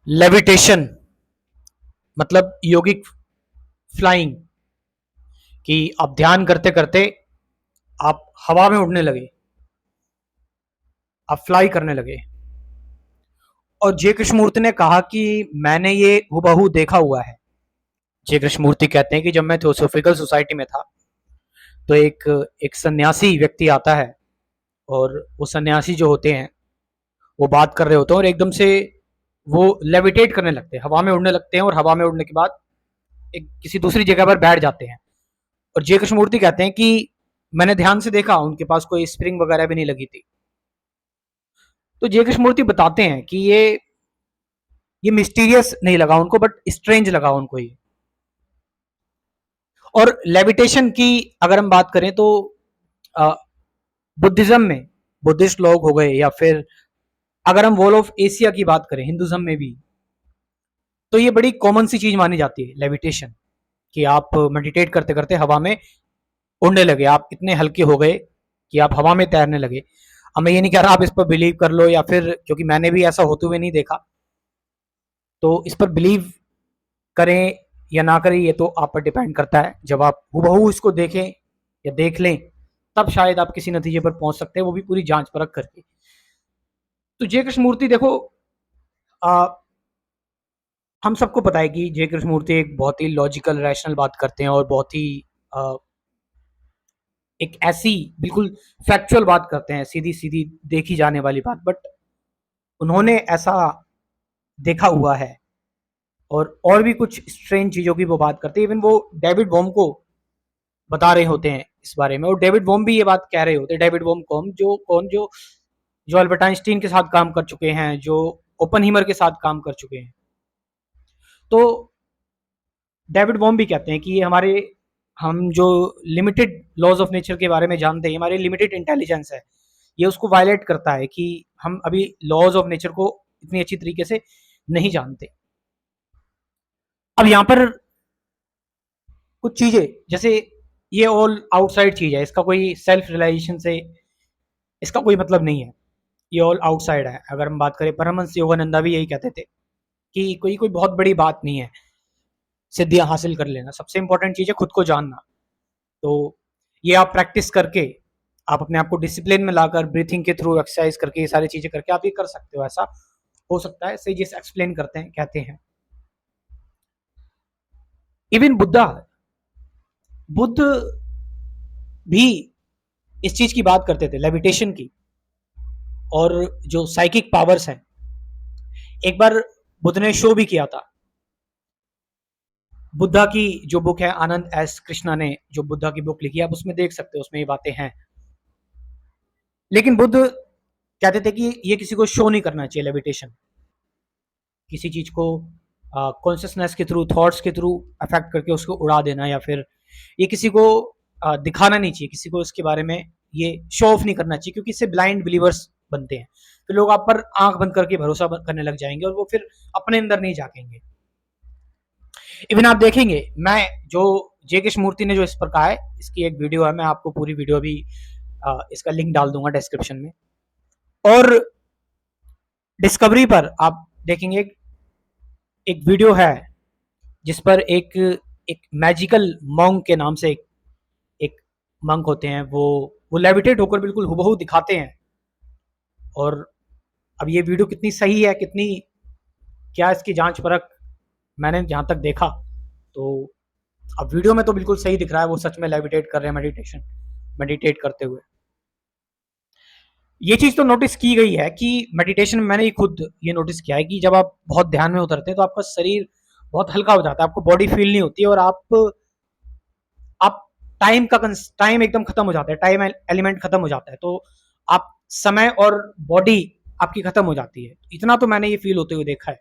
Levitation मतलब योगिक flying, कि आप ध्यान करते करते आप हवा में उड़ने लगे, आप फ्लाई करने लगे। और जय कृष्णमूर्ति ने कहा कि मैंने ये हुबहू देखा हुआ है। जय कृष्णमूर्ति कहते हैं कि जब मैं थियोसॉफिकल सोसाइटी में था तो एक सन्यासी व्यक्ति आता है, और वो सन्यासी जो होते हैं वो बात कर रहे होते हैं और एकदम से वो लेविटेट करने लगते हैं, हवा में उड़ने लगते हैं, और हवा में उड़ने के बाद एक किसी दूसरी जगह पर बैठ जाते हैं। और जय कृष्णमूर्ति कहते हैं कि मैंने ध्यान से देखा, उनके पास कोई स्प्रिंग वगैरह भी नहीं लगी थी। तो जय कृष्णमूर्ति बताते हैं कि ये मिस्टीरियस नहीं लगा उनको, बट स्ट्रेंज लगा उनको ये। और लेविटेशन की अगर हम बात करें तो बुद्धिज्म में, बुद्धिस्ट लोग हो गए, या फिर अगर हम वॉल ऑफ एशिया की बात करें हिंदुज्म में भी, तो ये बड़ी कॉमन सी चीज मानी जाती है लेविटेशन, कि आप मेडिटेट करते करते हवा में उड़ने लगे, आप इतने हल्के हो गए कि आप हवा में तैरने लगे। अब मैं ये नहीं कह रहा आप इस पर बिलीव कर लो, या फिर क्योंकि मैंने भी ऐसा होते हुए नहीं देखा, तो इस पर बिलीव करें या ना करें ये तो आप पर डिपेंड करता है। जब आप हूबहू इसको देखें या देख लें तब शायद आप किसी नतीजे पर पहुंच सकते हैं, वो भी पूरी जांच परख करके। तो जय कृष्णमूर्ति देखो, आ, हम सबको पता है कि जय कृष्णमूर्ति एक बहुत ही लॉजिकल रैशनल बात करते हैं, और बहुत ही आ, एक ऐसी बिल्कुल फैक्चुअल बात करते हैं, सीधी सीधी देखी जाने वाली बात, बट उन्होंने ऐसा देखा हुआ है। और भी कुछ स्ट्रेंज चीजों की वो बात करते हैं, इवन वो डेविड बॉम को बता रहे होते हैं इस बारे में, और डेविड बॉम भी ये बात कह रहे होते हैं। डेविड बॉम कौन, जो अल्बर्ट आइंस्टीन के साथ काम कर चुके हैं, जो ओपनहीमर के साथ काम कर चुके हैं। तो डेविड बॉम भी कहते हैं कि ये हमारे, हम जो लिमिटेड लॉज ऑफ नेचर के बारे में जानते हैं, हमारी लिमिटेड इंटेलिजेंस है, ये उसको वायलेट करता है कि हम अभी लॉज ऑफ नेचर को इतनी अच्छी तरीके से नहीं जानते। अब यहाँ पर कुछ चीजें, जैसे ये ऑल आउटसाइड चीज है, इसका कोई सेल्फ रियलाइजेशन से इसका कोई मतलब नहीं है, ये ऑल आउटसाइड है। अगर हम बात करें, परमहंस योगानंदा भी यही कहते थे कि कोई कोई बहुत बड़ी बात नहीं है सिद्धियां हासिल कर लेना, सबसे इंपॉर्टेंट चीज है खुद को जानना। तो ये आप प्रैक्टिस करके, आप अपने आप को डिसिप्लिन में लाकर, ब्रीथिंग के थ्रू, एक्सरसाइज करके, ये सारी चीजें करके आप ये कर सकते हो। ऐसा हो सकता है, सही जैसे एक्सप्लेन करते हैं, कहते हैं। इवन बुद्ध भी इस चीज की बात करते थे, लेविटेशन की, और जो साइकिक पावर्स हैं। एक बार बुद्ध ने शो भी किया था। बुद्धा की जो बुक है, आनंद एस कृष्णा ने जो बुद्धा की बुक लिखी है, आप उसमें देख सकते हो, उसमें ये बातें हैं। लेकिन बुद्ध कहते थे कि ये किसी को शो नहीं करना चाहिए लेविटेशन, किसी चीज को कॉन्शियसनेस के थ्रू, थॉट्स के थ्रू अफेक्ट करके उसको उड़ा देना, या फिर ये किसी को दिखाना नहीं चाहिए, किसी को इसके बारे में ये शो ऑफ नहीं करना चाहिए, क्योंकि इससे ब्लाइंड बिलीवर्स बनते हैं। फिर लोग आप पर आंख बंद करके भरोसा करने लग जाएंगे, और वो फिर अपने अंदर नहीं झाकेंगे। इवन आप देखेंगे, मैं जो जय कृष्णमूर्ति ने जो इस पर कहा है, इसकी एक वीडियो है, मैं आपको पूरी वीडियो भी इसका लिंक डाल दूंगा डिस्क्रिप्शन में। और डिस्कवरी पर आप देखेंगे एक वीडियो है जिस पर एक मैजिकल मॉन्क के नाम से एक मंक होते हैं, वो लेविटेट होकर बिल्कुल हुबहू दिखाते हैं। और अब ये वीडियो कितनी सही है, कितनी क्या इसकी जांच परख, मैंने जहां तक देखा तो अब वीडियो में तो बिल्कुल सही दिख रहा है, वो सच में लेविटेट कर रहे हैं, मेडिटेट करते हुए। ये चीज तो नोटिस की गई है कि मेडिटेशन में, मैंने खुद ये नोटिस किया है कि जब आप बहुत ध्यान में उतरते हैं तो आपका शरीर बहुत हल्का हो जाता है, आपको बॉडी फील नहीं होती है, और आप टाइम एकदम खत्म हो जाता है, टाइम एलिमेंट खत्म हो जाता है, तो आप समय और बॉडी आपकी खत्म हो जाती है। इतना तो मैंने ये फील होते हुए देखा है।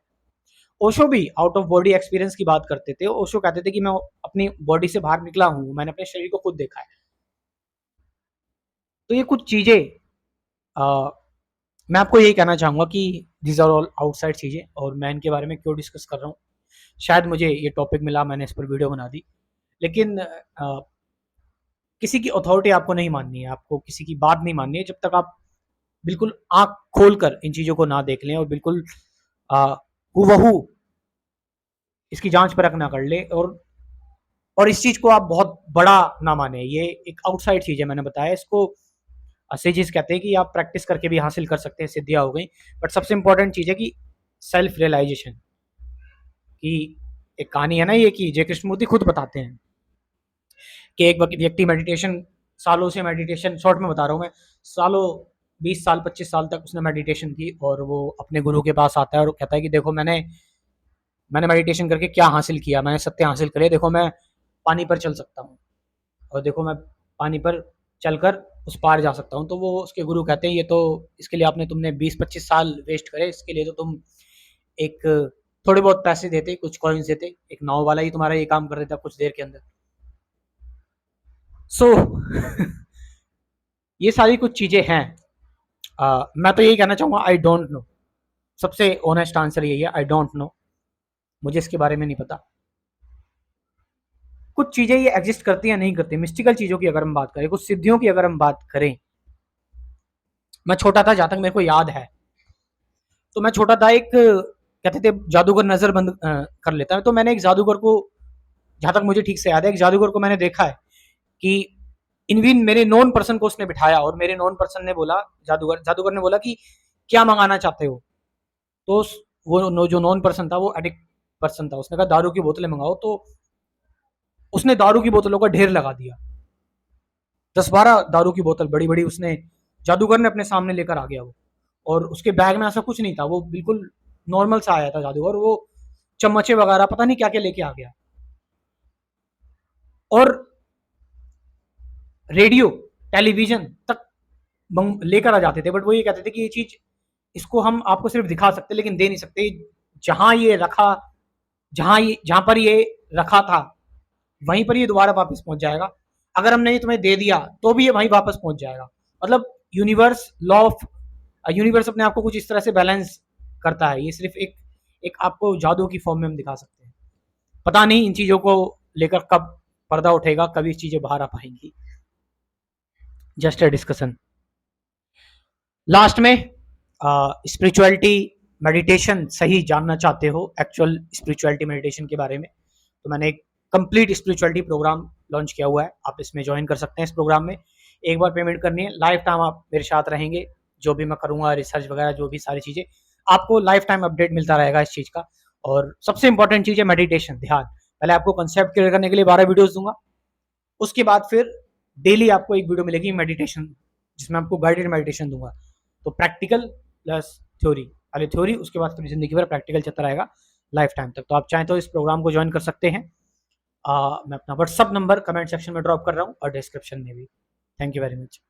ओशो भी आउट ऑफ बॉडी एक्सपीरियंस की बात करते थे। ओशो कहते थे कि मैं अपनी बॉडी से बाहर निकला हूं, मैंने अपने शरीर को खुद देखा है। तो ये कुछ चीजें, मैं आपको यही कहना चाहूंगा कि दिस आर ऑल आउटसाइड चीजें, और मैं इनके बारे में क्यों डिस्कस कर रहा हूँ, शायद मुझे ये टॉपिक मिला, मैंने इस पर वीडियो बना दी। लेकिन किसी की अथॉरिटी आपको नहीं माननी है, आपको किसी की बात नहीं माननी है, जब तक आप बिल्कुल आंख खोलकर इन चीजों को ना देख लें, और बिल्कुल हूबहू इसकी जांच परख ना कर ले, और इस चीज को आप बहुत बड़ा ना माने, ये एक आउटसाइड चीज है, मैंने बताया इसको सेजिस कहते हैं कि आप प्रैक्टिस करके भी हासिल कर सकते हैं, सिद्धियां हो गई। बट सबसे इंपॉर्टेंट चीज है कि सेल्फ रियलाइजेशन की एक कहानी है ना ये, कि जय कृष्णमूर्ति खुद बताते हैं कि एक व्यक्ति मेडिटेशन, सालों से मेडिटेशन, शॉर्ट में बता रहा हूँ मैं, सालों 20 साल 25 साल तक उसने मेडिटेशन की, और वो अपने गुरु के पास आता है और कहता है कि देखो मैंने मेडिटेशन करके क्या हासिल किया, मैंने सत्य हासिल करे, देखो मैं पानी पर चल सकता हूँ, और देखो मैं पानी पर चलकर उस पार जा सकता हूँ। तो वो उसके गुरु कहते हैं ये तो, इसके लिए तुमने 20-25 साल वेस्ट करे, इसके लिए तो तुम एक थोड़े बहुत पैसे देते, कुछ कॉइन्स देते, एक नाव वाला ही तुम्हारा ये काम कर देता कुछ देर के अंदर। सो ये सारी कुछ चीजें हैं। मैं तो यही कहना चाहूंगा, आई डोंट नो, सबसे ऑनेस्ट आंसर यही है, आई डोंट नो, मुझे इसके बारे में नहीं पता। कुछ चीजें ये एग्जिस्ट करती हैं नहीं करती, मिस्टिकल चीजों की अगर हम बात करें, कुछ सिद्धियों की अगर हम बात करें, मैं छोटा था, जहां तक मेरे को याद है, तो मैं छोटा था, एक कहते थे जादूगर नजर बंद कर लेता है, तो मैंने एक जादूगर को, जहां तक मुझे ठीक से याद है, एक जादूगर को मैंने देखा है कि इनविन मेरे नॉन पर्सन को उसने बिठाया, और मेरे नॉन पर्सन ने बोला, जादूगर ने बोला कि क्या मंगाना चाहते हो, तो वो जो नॉन पर्सन था वो एडिक्ट पर्सन था, उसने कहा दारू की बोतलें मंगाओ, तो उसने दारू की बोतलों का ढेर लगा दिया, 10-12 दारू की बोतल बड़ी बड़ी उसने, जादूगर ने अपने सामने लेकर आ गया वो, और उसके बैग में ऐसा कुछ नहीं था, वो बिल्कुल नॉर्मल सा आया था जादूगर, वो चम्मचे वगैरह पता नहीं क्या क्या लेके आ गया, और रेडियो टेलीविजन तक लेकर आ जाते थे, बट वो ये कहते थे कि ये चीज, इसको हम आपको सिर्फ दिखा सकते लेकिन दे नहीं सकते, जहां ये रखा, जहां पर ये रखा था वहीं पर ये दोबारा वापस पहुंच जाएगा, अगर हमने ये तुम्हें दे दिया तो भी ये वहीं वापस पहुंच जाएगा। मतलब यूनिवर्स, लॉ ऑफ यूनिवर्स अपने आप को कुछ इस तरह से बैलेंस करता है, ये सिर्फ एक एक आपको जादू की फॉर्म में हम दिखा सकते हैं। पता नहीं इन चीजों को लेकर कब पर्दा उठेगा, कभी चीजें बाहर आ पाएंगी, जस्ट अ डिस्कशन। लास्ट में स्पिरिचुअलिटी मेडिटेशन सही जानना चाहते हो, एक्चुअल स्पिरिचुअलिटी मेडिटेशन के बारे में, तो मैंने एक कंप्लीट स्पिरिचुअलिटी प्रोग्राम लॉन्च किया हुआ है, आप इसमें ज्वाइन कर सकते हैं। इस प्रोग्राम में एक बार पेमेंट करनी है, लाइफ टाइम आप मेरे साथ रहेंगे, जो भी मैं करूँगा, रिसर्च वगैरह जो भी सारी चीज़ें, आपको लाइफ टाइम अपडेट मिलता रहेगा इस चीज़ का। और सबसे इंपॉर्टेंट चीज़ है मेडिटेशन, ध्यान। पहले आपको कंसेप्ट क्लियर करने के लिए 12 वीडियोस दूंगा, उसके बाद फिर डेली आपको एक वीडियो मिलेगी मेडिटेशन, जिसमें आपको गाइडेड मेडिटेशन दूंगा। तो प्रैक्टिकल प्लस थ्योरी, पहले थ्योरी, उसके बाद पूरी जिंदगी भर प्रैक्टिकल चलता रहेगा लाइफ टाइम तक। तो आप चाहें तो इस प्रोग्राम को ज्वाइन कर सकते हैं। मैं अपना व्हाट्सअप नंबर कमेंट सेक्शन में ड्रॉप कर रहा हूँ और डिस्क्रिप्शन में भी। Thank you very much.